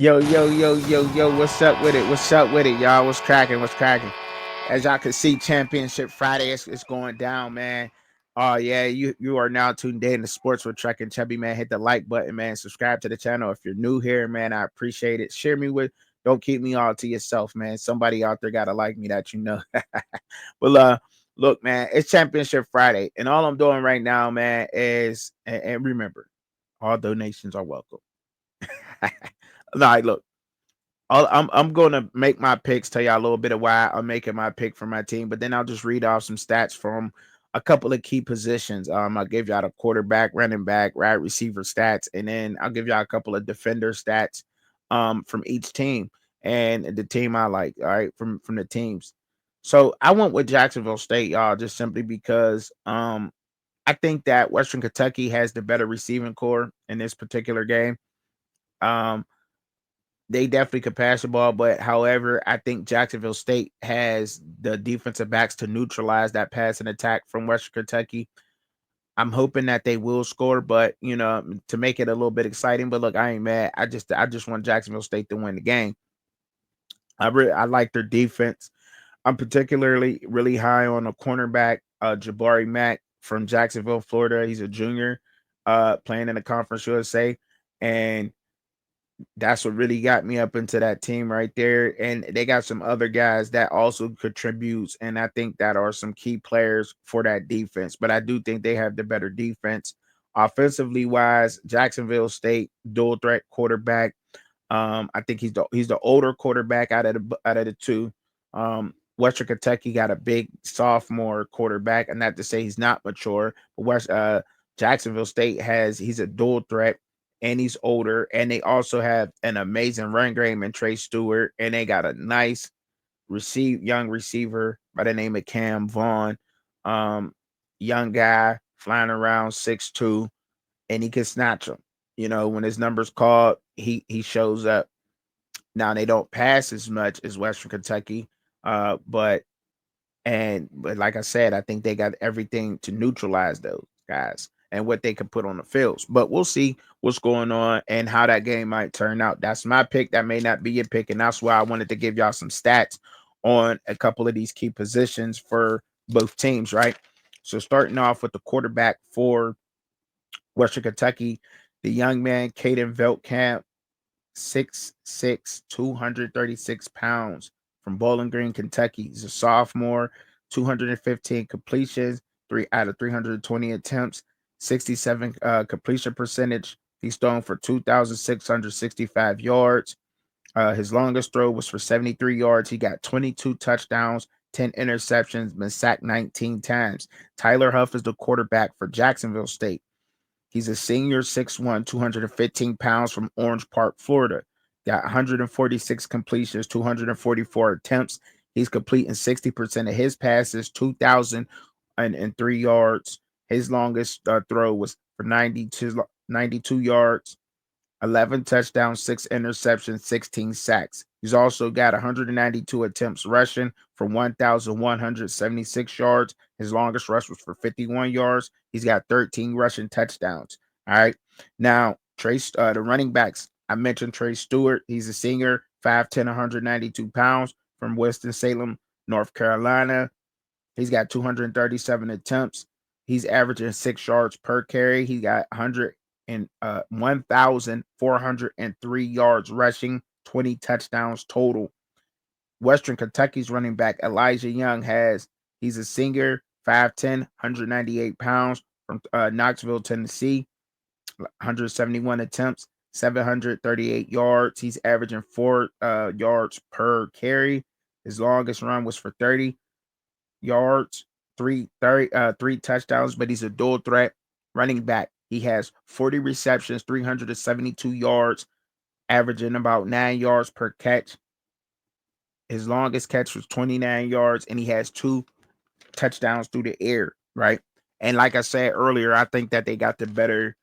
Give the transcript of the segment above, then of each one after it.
Yo, yo, yo, yo, yo, what's up with it? What's up with it, y'all? What's cracking? What's cracking? As y'all can see, Championship Friday is going down, man. Oh yeah, you are now tuned in to Sports with Trek and Chubby, man. Hit the like button, man. Subscribe to the channel if you're new here, man. I appreciate it. Share me with. Don't keep me all to yourself, man. Somebody out there gotta like me that you know. Well, look, man, it's Championship Friday, and all I'm doing right now, man, is and remember, all donations are welcome. Nah, look. I'm going to make my picks, tell y'all a little bit of why I'm making my pick for my team, but then I'll just read off some stats from a couple of key positions. I'll give y'all the quarterback, running back, wide receiver stats, and then I'll give y'all a couple of defender stats from each team and the team I like. All right, from the teams. So I went with Jacksonville State, y'all, just simply because I think that Western Kentucky has the better receiving core in this particular game. Um, they definitely could pass the ball, but however, I think Jacksonville State has the defensive backs to neutralize that passing attack from Western Kentucky. I'm hoping that they will score, but to make it a little bit exciting. But look, I ain't mad. I just want Jacksonville State to win the game. I like their defense. I'm particularly really high on a cornerback, Jabari Mack from Jacksonville, Florida. He's a junior, playing in the Conference USA, and that's what really got me up into that team right there. And they got some other guys that also contributes, and I think that are some key players for that defense. But I do think they have the better defense. Offensively wise, Jacksonville State dual threat quarterback. I think he's the older quarterback out of the two. Western Kentucky got a big sophomore quarterback, and not to say he's not mature, but Jacksonville State he's a dual threat and he's older, and they also have an amazing run game in Trey Stewart, and they got a nice young receiver by the name of Cam Vaughn. Um, Young guy flying around 6'2", and he can snatch them. When his number's called, he shows up. Now they don't pass as much as Western Kentucky, but like I said, I think they got everything to neutralize those guys and what they can put on the fields. But we'll see what's going on and how that game might turn out. That's my pick. That may not be your pick, and that's why I wanted to give y'all some stats on a couple of these key positions for both teams, right? So starting off with the quarterback for Western Kentucky, the young man Caden Veltkamp, 6'6", 236 pounds, from Bowling Green, Kentucky. He's a sophomore, 215 completions, 3 out of 320 attempts, 67 completion percentage. He's thrown for 2,665 yards. His longest throw was for 73 yards. He got 22 touchdowns, 10 interceptions, been sacked 19 times. Tyler Huff is the quarterback for Jacksonville State. He's a senior, 6'1", 215 pounds, from Orange Park, Florida. Got 146 completions, 244 attempts. He's completing 60% of his passes, 2,003 yards. His longest throw was for 92 yards, 11 touchdowns, 6 interceptions, 16 sacks. He's also got 192 attempts rushing for 1,176 yards. His longest rush was for 51 yards. He's got 13 rushing touchdowns. All right. Now, the running backs, I mentioned Trey Stewart. He's a senior, 5'10", 192 pounds, from Winston-Salem, North Carolina. He's got 237 attempts. He's averaging 6 yards per carry. He got 1,403 yards rushing, 20 touchdowns total. Western Kentucky's running back Elijah Young he's a senior, 5'10", 198 pounds, from Knoxville, Tennessee, 171 attempts, 738 yards. He's averaging 4 yards per carry. His longest run was for 30 yards, three touchdowns, but he's a dual threat running back. He has 40 receptions, 372 yards, averaging about 9 yards per catch. His longest catch was 29 yards, and he has 2 touchdowns through the air, right? And like I said earlier, I think that they got the better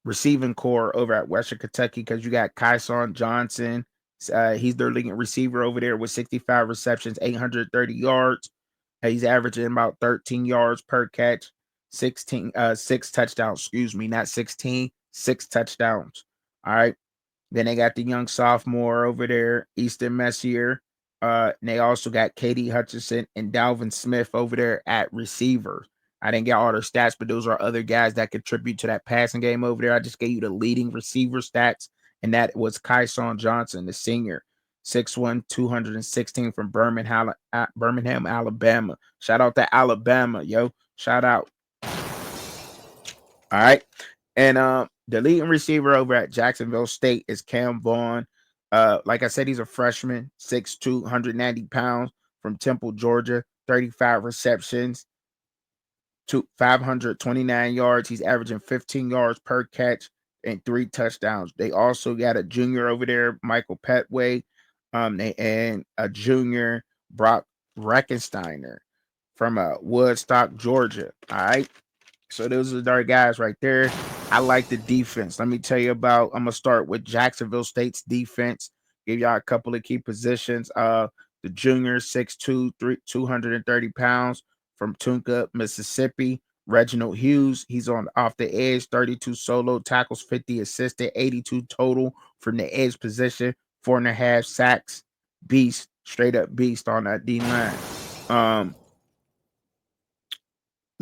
receiving core over at Western Kentucky, because you got Kyson Johnson. He's their leading receiver over there with 65 receptions, 830 yards. He's averaging about 13 yards per catch, 6 touchdowns, excuse me, not 16, 6 touchdowns. All right. Then they got the young sophomore over there, Easton Messier. And they also got Katie Hutchinson and Dalvin Smith over there at receiver. I didn't get all their stats, but those are other guys that contribute to that passing game over there. I just gave you the leading receiver stats, and that was Kyson Johnson, the senior, 6'1", 216 from Birmingham, Alabama. Shout out to Alabama, yo. Shout out. All right. And the leading receiver over at Jacksonville State is Cam Vaughn. Like I said, he's a freshman, 6'2", 190 pounds from Temple, Georgia, 35 receptions, 529 yards. He's averaging 15 yards per catch and 3 touchdowns. They also got a junior over there, Michael Petway, and a junior, Brock Reckensteiner from Woodstock, Georgia. All right. So those are our guys right there. I like the defense. Let me tell you about. I'm gonna start with Jacksonville State's defense. Give y'all a couple of key positions. The junior, 6'2", 230 pounds from Tunka, Mississippi. Reginald Hughes. He's on off the edge, 32 solo tackles, 50 assisted, 82 total from the edge position, 4.5 sacks. Beast, straight up beast on that D line.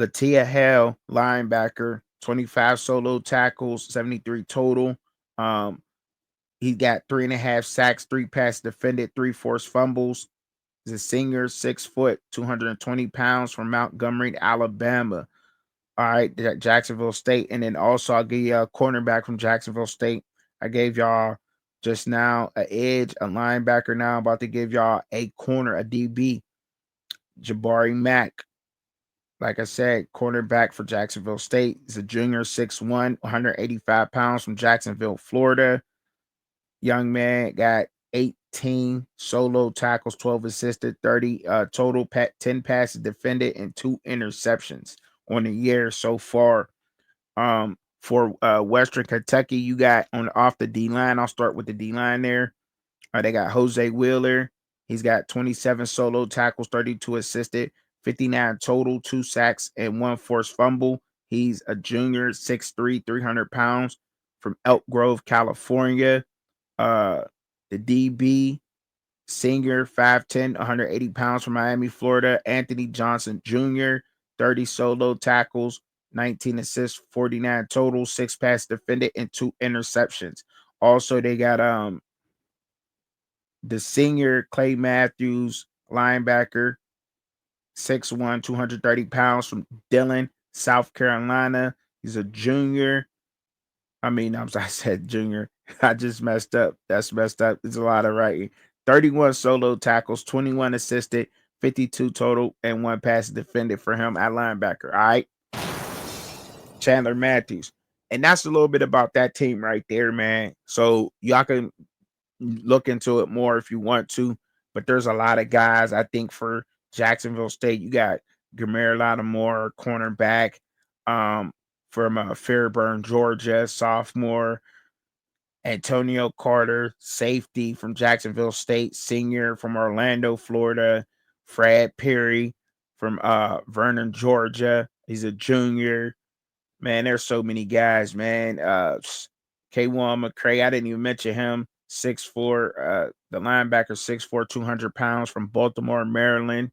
Latia Hale, linebacker, 25 solo tackles, 73 total. He got 3.5 sacks, 3 pass defended, 3 forced fumbles. He's a senior, 6 foot, 220 pounds from Montgomery, Alabama. All right, Jacksonville State. And then also I'll give you a cornerback from Jacksonville State. I gave y'all just now an edge, a linebacker. Now I'm about to give y'all a corner, a DB, Jabari Mack. Like I said, cornerback for Jacksonville State. He's a junior, 6'1", 185 pounds from Jacksonville, Florida. Young man got 18 solo tackles, 12 assisted, 30 total, 10 passes defended, and 2 interceptions on the year so far. For Western Kentucky, you got on off the D line. I'll start with the D line there. They got Jose Wheeler. He's got 27 solo tackles, 32 assisted, 59 total, 2 sacks, and 1 forced fumble. He's a junior, 6'3", 300 pounds from Elk Grove, California. The DB, senior, 5'10", 180 pounds from Miami, Florida. Anthony Johnson Jr., 30 solo tackles, 19 assists, 49 total, 6 pass defended, and 2 interceptions. Also, they got the senior Clay Matthews, linebacker, 6'1", 230 pounds from Dillon, South Carolina. He's a junior. I said junior. I just messed up. That's messed up. There's a lot of writing. 31 solo tackles, 21 assisted, 52 total, and 1 pass defended for him at linebacker. All right. Chandler Matthews. And that's a little bit about that team right there, man. So y'all can look into it more if you want to, but there's a lot of guys. I think for Jacksonville State, you got Gamer Lattimore, cornerback, from Fairburn, Georgia, sophomore. Antonio Carter, safety from Jacksonville State, senior from Orlando, Florida. Fred Perry from Vernon, Georgia. He's a junior. Man, there's so many guys, man. K1 McCray, I didn't even mention him. 6'4", the linebacker, 6'4", 200 pounds from Baltimore, Maryland.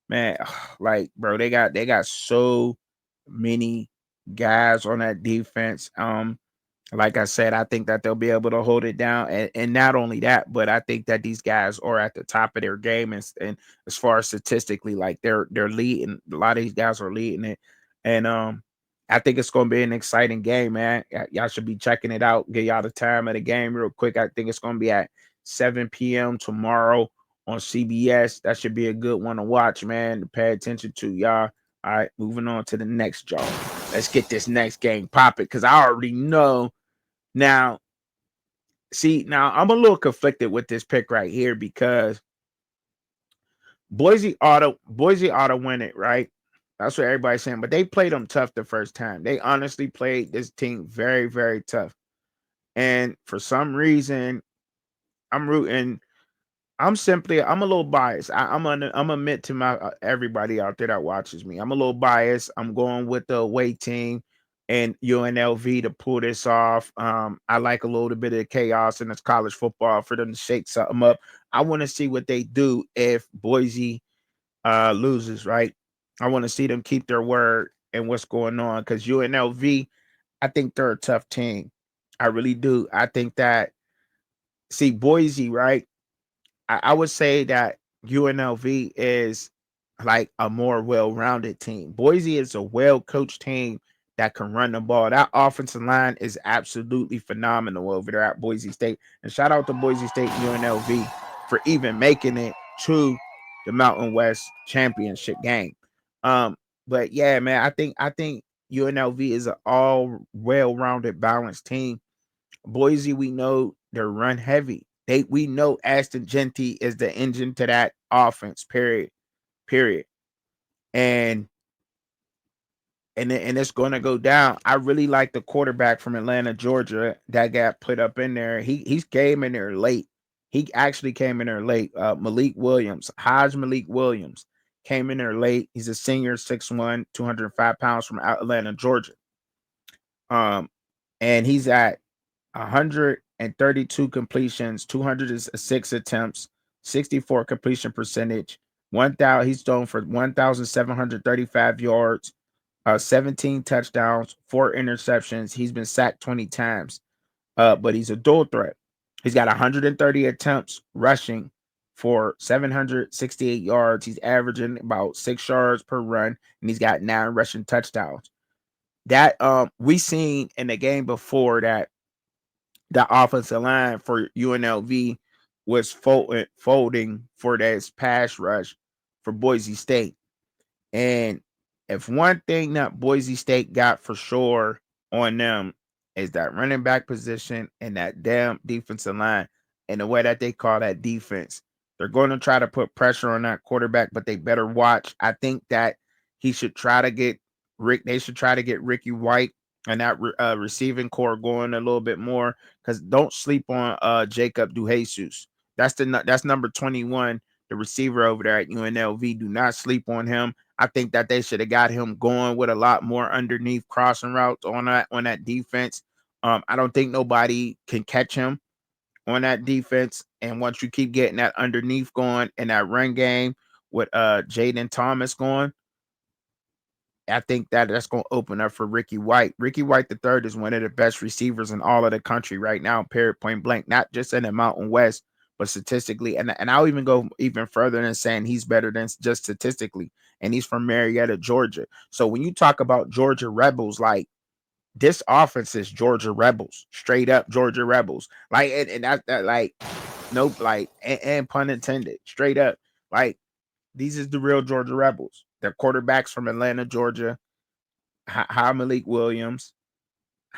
Man, like, bro, they got so many guys on that defense. Like I said, I think that they'll be able to hold it down. And not only that, but I think that these guys are at the top of their game. And as far as statistically, like they're leading. A lot of these guys are leading it. And I think it's going to be an exciting game, man. Y'all should be checking it out. Get y'all the time of the game real quick. I think it's going to be at 7 p.m. tomorrow on CBS. That should be a good one to watch, man, to pay attention to, y'all. All right, moving on to the next job. Let's get this next game popping because I already know. Now, I'm a little conflicted with this pick right here because Boise ought to win it, right? That's what everybody's saying. But they played them tough the first time. They honestly played this team very, very tough. And for some reason, I'm rooting. I'm a little biased. I'm admit to my everybody out there that watches me. I'm a little biased. I'm going with the away team, and UNLV to pull this off. I like a little bit of chaos in this college football for them to shake something up. I want to see what they do if Boise loses, right? I want to see them keep their word and what's going on because UNLV, I think they're a tough team. I really do. I think that, see, Boise, right? I would say that UNLV is like a more well-rounded team. Boise is a well-coached team that can run the ball. That offensive line is absolutely phenomenal over there at Boise State. And shout out to Boise State and UNLV for even making it to the Mountain West championship game. But yeah, man, I think UNLV is an all well-rounded, balanced team. Boise, we know they're run heavy. We know Ashton Genty is the engine to that offense. Period. Period. And and it's going to go down. I really like the quarterback from Atlanta, Georgia, that got put up in there. He came in there late. He actually came in there late. Malik Williams, Malik Williams, came in there late. He's a senior, 6'1", 205 pounds from Atlanta, Georgia. And he's at 132 completions, 206 attempts, 64 completion percentage, 1,000. He's thrown for 1,735 yards, 17 touchdowns, 4 interceptions. He's been sacked 20 times, but he's a dual threat. He's got 130 attempts rushing for 768 yards. He's averaging about 6 yards per run, and he's got 9 rushing touchdowns. That we seen in the game before that the offensive line for UNLV was folding for this pass rush for Boise State. And if one thing that Boise State got for sure on them is that running back position and that damn defensive line and the way that they call that defense, they're going to try to put pressure on that quarterback, but they better watch. I think that he should try to get they should try to get Ricky White and that receiving core going a little bit more, because don't sleep on Jacob DeJesus. That's number 21, the receiver over there at UNLV. Do not sleep on him. I think that they should have got him going with a lot more underneath crossing routes on that defense. I don't think nobody can catch him on that defense. And once you keep getting that underneath going and that run game with Jaden Thomas going, I think that that's going to open up for Ricky White. Ricky White the third is one of the best receivers in all of the country right now, period, point blank. Not just in the Mountain West, but statistically. And I'll even go even further than saying he's better than just statistically. And he's from Marietta, Georgia. So when you talk about Georgia Rebels, like, this offense is Georgia Rebels, straight up Georgia Rebels. Like, and that like, nope, like, and pun intended, straight up. Like, these is the real Georgia Rebels. They're quarterbacks from Atlanta, Georgia. Malik Williams,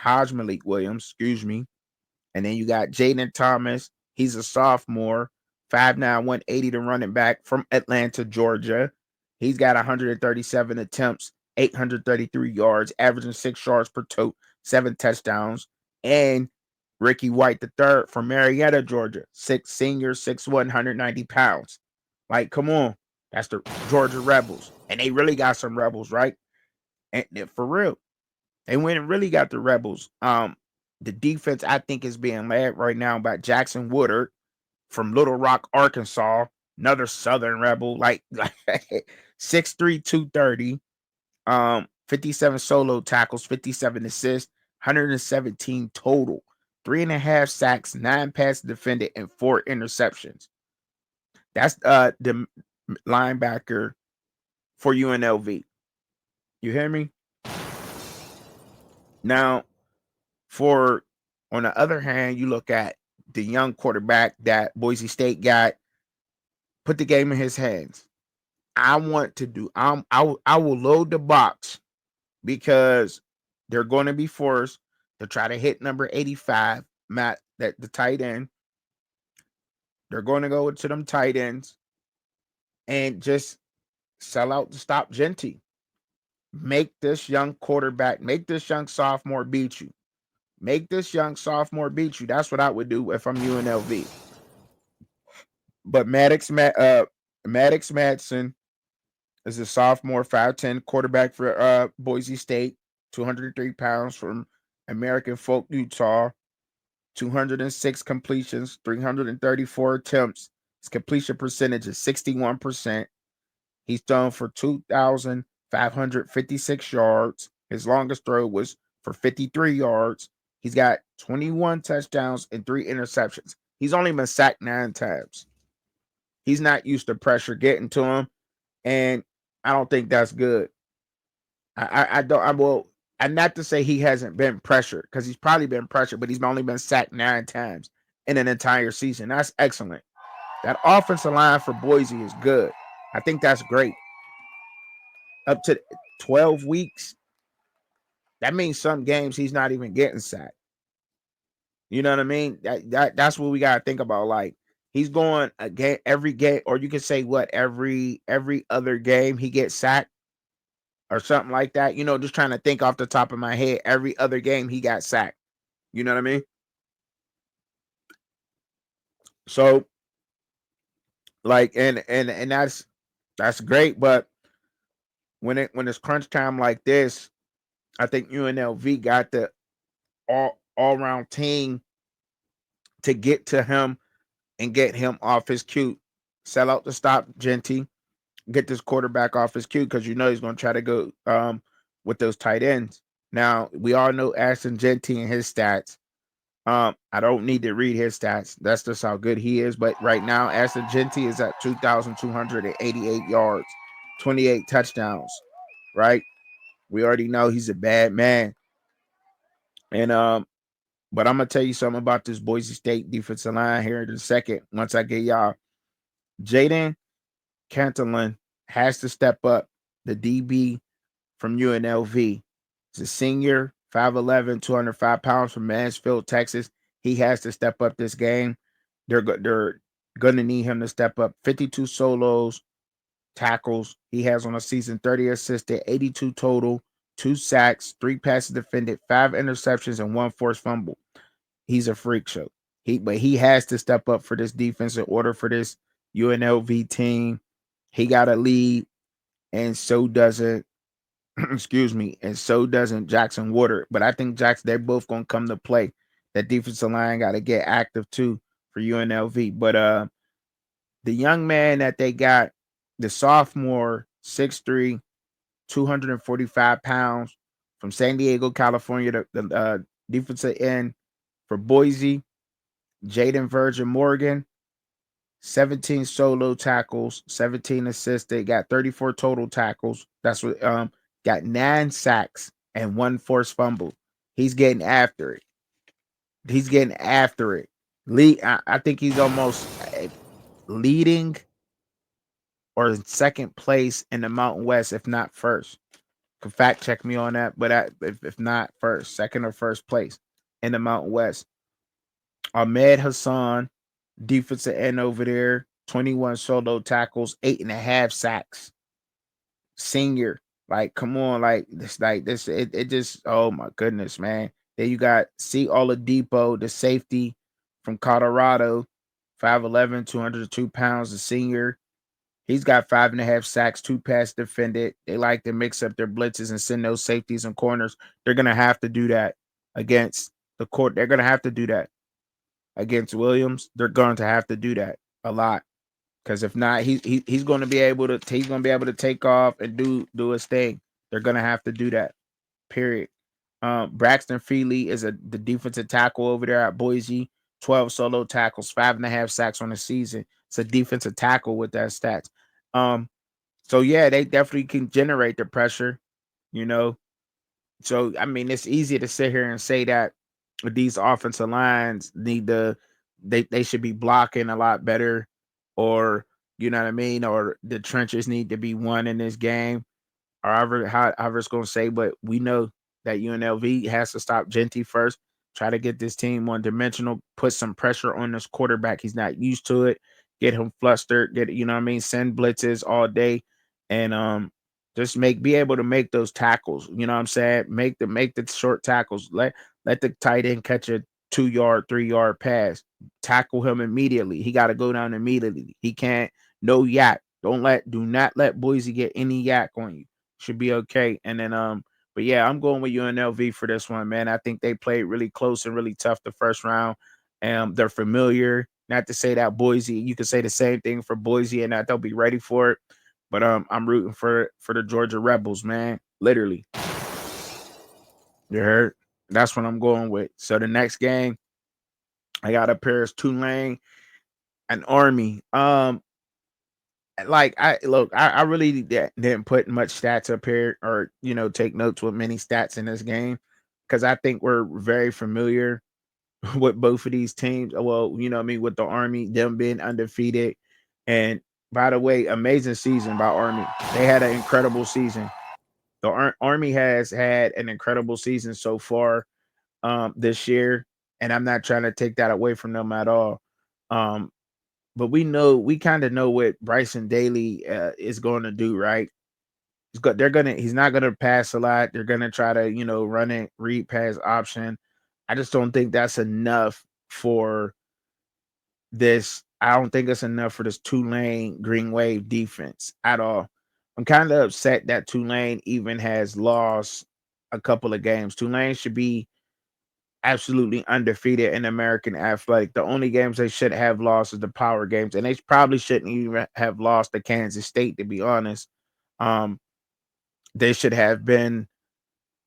Malik Williams, excuse me. And then you got Jaden Thomas. He's a sophomore, 5'9", 180 to running back from Atlanta, Georgia. He's got 137 attempts, 833 yards, averaging 6 yards per tote, 7 touchdowns. And Ricky White the third from Marietta, Georgia, senior, 6'1", 190 pounds. Like, come on. That's the Georgia Rebels. And they really got some Rebels, right? And for real. They went and really got the Rebels. The defense, I think, is being led right now by Jackson Woodard from Little Rock, Arkansas. Another Southern Rebel, like 6'3", 230. 57 solo tackles, 57 assists, 117 total, 3.5 sacks, 9 passes defended, and 4 interceptions. That's the linebacker for UNLV. You hear me? Now, on the other hand, you look at the young quarterback that Boise State got, put the game in his hands. I want to do. I will load the box because they're going to be forced to try to hit number 85, Matt, that the tight end. They're going to go to them tight ends and just sell out to stop Genty. Make this young quarterback, make this young sophomore beat you. Make this young sophomore beat you. That's what I would do if I'm UNLV. But Maddox Madsen is a sophomore, 5'10" quarterback for Boise State, 203 pounds from American Folk, Utah. 206 completions, 334 attempts. His completion percentage is 61%. He's thrown for 2,556 yards. His longest throw was for 53 yards. He's got 21 touchdowns and 3 interceptions. He's only been sacked 9 times. He's not used to pressure getting to him, and I don't think that's good. I don't. I will. And not to say he hasn't been pressured, because he's probably been pressured, but he's only been sacked 9 times in an entire season. That's excellent. That offensive line for Boise is good. I think that's great. Up to 12 weeks, that means some games he's not even getting sacked. You know what I mean? That's what we gotta think about. Like, he's going a game every game, or you can say what, every other game he gets sacked or something like that. Just trying to think off the top of my head. Every other game he got sacked. You know what I mean? So, like, and that's great, but when it's crunch time like this, I think UNLV got the all round team to get to him and get him off his cue. Sell out to stop Genty, get this quarterback off his cue, because he's going to try to go with those tight ends. Now, we all know Ashton Genty and his stats. I don't need to read his stats. That's just how good he is. But right now, Ashton Genty is at 2,288 yards, 28 touchdowns, right? We already know he's a bad man. And but I'm gonna tell you something about this Boise State defensive line here in a second. Once I get y'all, Jaden Cantillon has to step up. The DB from UNLV. He's a senior, 5'11", 205 pounds from Mansfield, Texas. He has to step up this game. They're going to need him to step up. 52 solos, tackles. He has on a season 30 assisted, 82 total, 2 sacks, 3 passes defended, 5 interceptions, and 1 forced fumble. He's a freak show. But he has to step up for this defense in order for this UNLV team. He got a lead, and so doesn't excuse me, and so doesn't Jackson Water. But I think they're both gonna come to play. That defensive line got to get active too for UNLV. But the young man that they got, the sophomore, 6'3", 245 pounds from San Diego, California, the defensive end for Boise, Jaden Virgin Morgan, 17 solo tackles, 17 assists. They got 34 total tackles. That's what got 9 sacks and 1 forced fumble. He's getting after it. He's getting after it. I think he's almost leading or in second place in the Mountain West, if not first. Can fact check me on that, but if not first, second or first place in the Mountain West. Ahmed Hassan, defensive end over there, 21 solo tackles, 8.5 sacks. Senior, like, come on, like this, it just, oh my goodness, man. Then you got C. Oladipo, the safety from Colorado, 5'11", 202 pounds, a senior. He's got 5.5 sacks, 2 pass defended. They like to mix up their blitzes and send those safeties and corners. They're gonna have to do that against the court. They're gonna have to do that against Williams. They're going to have to do that a lot. Because if not, he's going to be able to take off and do his thing. They're going to have to do that. Period. Braxton Feely is the defensive tackle over there at Boise. 12 solo tackles, 5.5 sacks on the season. It's a defensive tackle with that stats. So yeah, they definitely can generate the pressure. So I mean, it's easy to sit here and say that these offensive lines they should be blocking a lot better, or you know what I mean, or the trenches need to be won in this game, or however it's gonna say. But we know that UNLV has to stop Genty first, try to get this team one dimensional, put some pressure on this quarterback. He's not used to it. Get him flustered, you know what I mean, send blitzes all day, and just be able to make those tackles. You know what I'm saying? Make the short tackles. Let the tight end catch a 2-yard, 3-yard pass. Tackle him immediately. He got to go down immediately. He can't, no yak. Do not let Boise get any yak on you. Should be okay. And then But yeah, I'm going with UNLV for this one, man. I think they played really close and really tough the first round. They're familiar. Not to say that Boise, you could say the same thing for Boise and that they'll be ready for it. But I'm rooting for the Georgia Rebels, man. Literally. You heard? That's what I'm going with. So the next game I got up here is Tulane and Army. Like I look, I really didn't put much stats up here or take notes with many stats in this game because I think we're very familiar with both of these teams. Well, you know what I mean, with the Army, them being undefeated. And by the way, amazing season by Army. They had an incredible season. The Army has had an incredible season so far this year, and I'm not trying to take that away from them at all. Um, but we kind of know what Bryson Daly is going to do, right? He's not gonna pass a lot. They're gonna try to run it, read pass option. I just don't think that's enough for this. I don't think it's enough for this Tulane Green Wave defense at all. I'm kind of upset that Tulane even has lost a couple of games. Tulane should be absolutely undefeated in American Athletic. The only games they should have lost is the power games, and they probably shouldn't even have lost to Kansas State, to be honest. Um, they should have been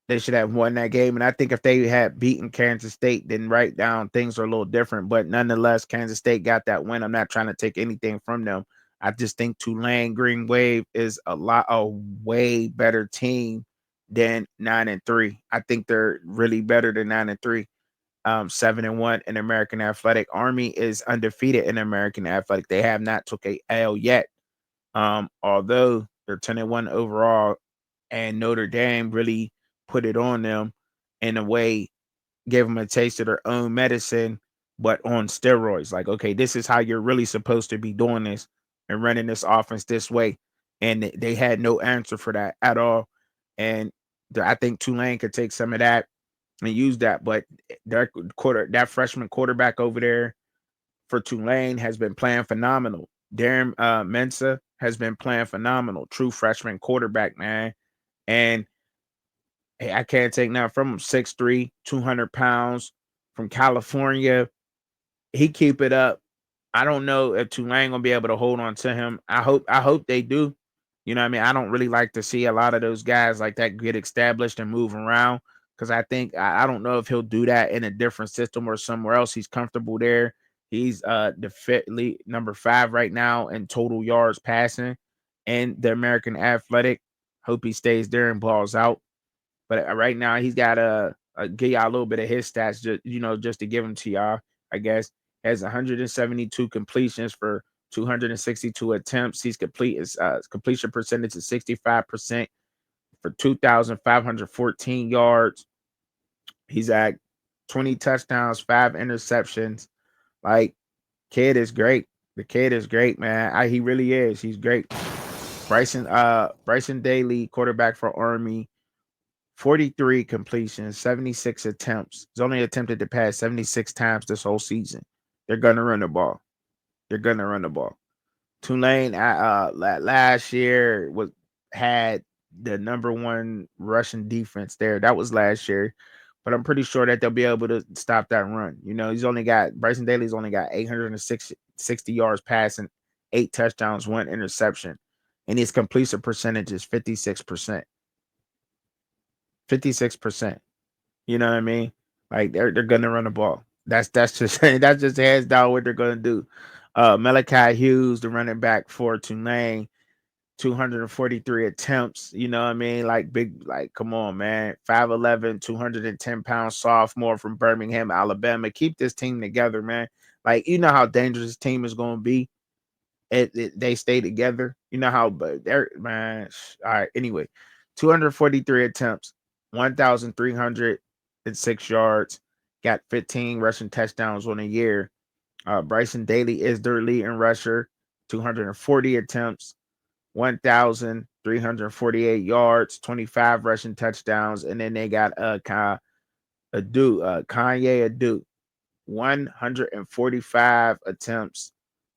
they should have won that game. And I think if they had beaten Kansas State, then right down things are a little different. But nonetheless, Kansas State got that win. I'm not trying to take anything from them. I just think Tulane Green Wave is a way better team than 9-3. I think they're really better than 9-3. 7-1 in American Athletic. Army is undefeated in American Athletic. They have not took a L yet. Although they're 10-1 overall, and Notre Dame really put it on them in a way, gave them a taste of their own medicine, but on steroids. Like, okay, this is how you're really supposed to be doing this and running this offense this way. And they had no answer for that at all. And I think Tulane could take some of that and use that. But that freshman quarterback over there for Tulane has been playing phenomenal. Darren Mensa has been playing phenomenal. True freshman quarterback, man. And hey, I can't take nothing from him. 6'3", 200 pounds from California. He keep it up. I don't know if Tulane gonna be able to hold on to him. I hope they do. You know what I mean? I don't really like to see a lot of those guys like that get established and move around because I think I don't know if he'll do that in a different system or somewhere else. He's comfortable there. He's the fit lead number 5 right now in total yards passing and the American Athletic. Hope he stays there and balls out. But right now he's got give y'all a little bit of his stats, just to give them to y'all. I guess has 172 completions for 262 attempts. He's his completion percentage is 65% for 2,514 yards. He's at 20 touchdowns, 5 interceptions. Like, kid is great. The kid is great, man. He really is. He's great. Bryson Daly, quarterback for Army, 43 completions, 76 attempts. He's only attempted to pass 76 times this whole season. They're gonna run the ball. They're gonna run the ball. Tulane last year had the number one rushing defense there. That was last year. But I'm pretty sure that they'll be able to stop that run. Bryson Daly's only got 860 yards passing, 8 touchdowns, 1 interception. And his completion percentage is 56%. 56%. You know what I mean? Like they're gonna run the ball. That's just that's just hands down what they're gonna do. Malachi Hughes, the running back for Tulane, 243 attempts. You know what I mean? Like big, like come on, man. 5'11, 210-pound sophomore from Birmingham, Alabama. Keep this team together, man. Like you know how dangerous this team is gonna be. They stay together. You know how, but they're man. All right. Anyway, 243 attempts, 1,306 yards, got 15 rushing touchdowns on a year. Bryson Daly is their leading rusher, 240 attempts, 1,348 yards, 25 rushing touchdowns, and then they got Kanye Adu, 145 attempts,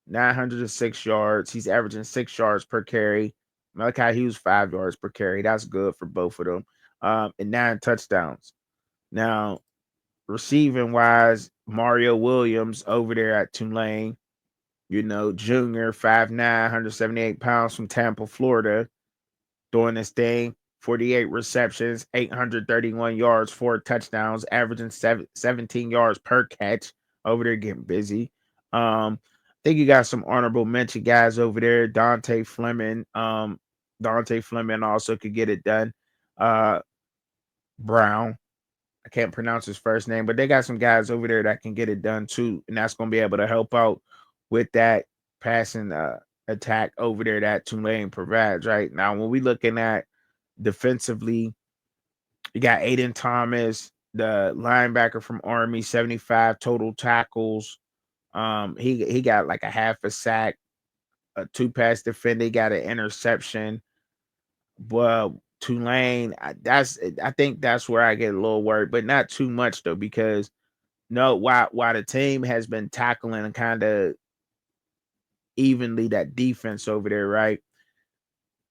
906 yards. He's averaging 6 yards per carry. Malachi Hughes 5 yards per carry. That's good for both of them. and 9 touchdowns. Now, receiving wise, Mario Williams over there at Tulane, junior, 5'9", 178 pounds from Tampa, Florida, doing this thing. 48 receptions, 831 yards, 4 touchdowns, averaging 17 yards per catch. Over there getting busy. I think you got some honorable mention guys over there. Dante Fleming. Dante Fleming also could get it done. Uh, Brown. I can't pronounce his first name, but they got some guys over there that can get it done too, and that's going to be able to help out with that passing attack over there that Tulane provides. Right now, when we looking at defensively, you got Aiden Thomas, the linebacker from Army, 75 total tackles. He got like a half a sack, a 2 pass defender, he got an interception. But Tulane, I think that's where I get a little worried, but not too much though, because no, while the team has been tackling kind of evenly that defense over there, right?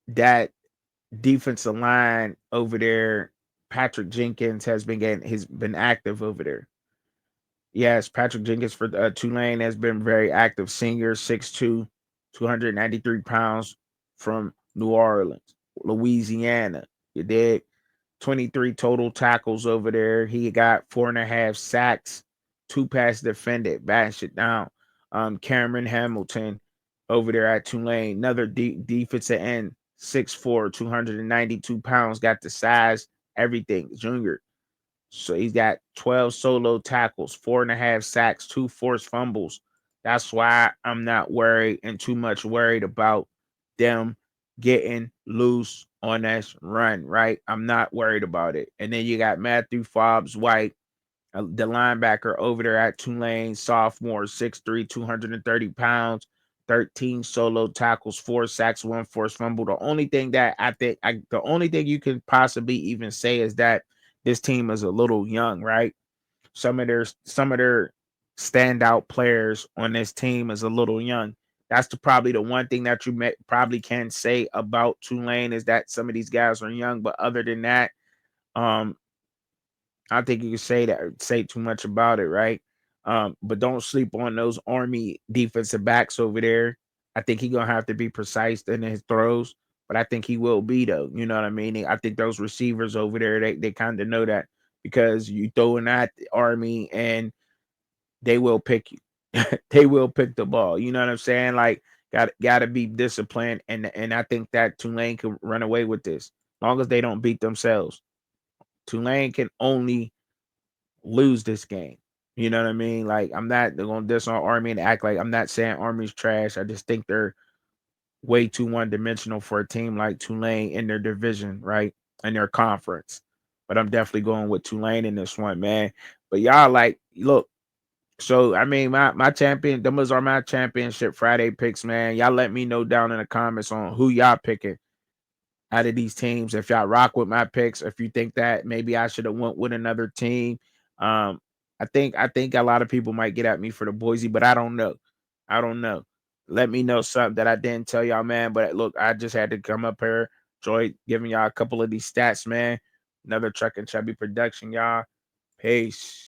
That defensive line over there, Patrick Jenkins he's been active over there. Yes, Patrick Jenkins for Tulane has been very active. Senior, 6'2", 293 pounds from New Orleans, Louisiana. You did 23 total tackles over there. He got 4.5 sacks, 2 pass defended, bash it down. Cameron Hamilton over there at Tulane, another defensive end, 6'4", 292 pounds, got the size, everything, junior. So he's got 12 solo tackles, 4.5 sacks, 2 forced fumbles. That's why I'm not worried and too much worried about them getting loose on this run, right? I'm not worried about it. And then you got Matthew Fobbs White, the linebacker over there at Tulane, sophomore, 6'3", 230 pounds, 13 solo tackles, 4 sacks, 1 forced fumble. The only thing you can possibly even say is that this team is a little young, right? Some of their standout players on this team is a little young. That's probably the one thing that you probably can say about Tulane, is that some of these guys are young. But other than that, um, I think you can say too much about it, right? But don't sleep on those Army defensive backs over there. I think he's gonna have to be precise in his throws, but I think he will be though. You know what I mean? I think those receivers over there, they kind of know that, because you throwing at the Army and they will pick you. They will pick the ball. You know what I'm saying? Like, gotta be disciplined, and I think that Tulane can run away with this, as long as they don't beat themselves. Tulane can only lose this game. You know what I mean? Like, I'm not going to diss on Army and act like I'm not saying Army's trash. I just think they're way too one dimensional for a team like Tulane in their division, right? In their conference. But I'm definitely going with Tulane in this one, man. But y'all, like, look. So I mean, those are my championship Friday picks, man. Y'all let me know down in the comments on who y'all picking out of these teams. If y'all rock with my picks, if you think that maybe I should have went with another team. um, I think a lot of people might get at me for the Boise, but I don't know. I don't know. Let me know something that I didn't tell y'all, man. But look, I just had to come up here, enjoy giving y'all a couple of these stats, man. Another Truck and Chubby production, y'all. Peace.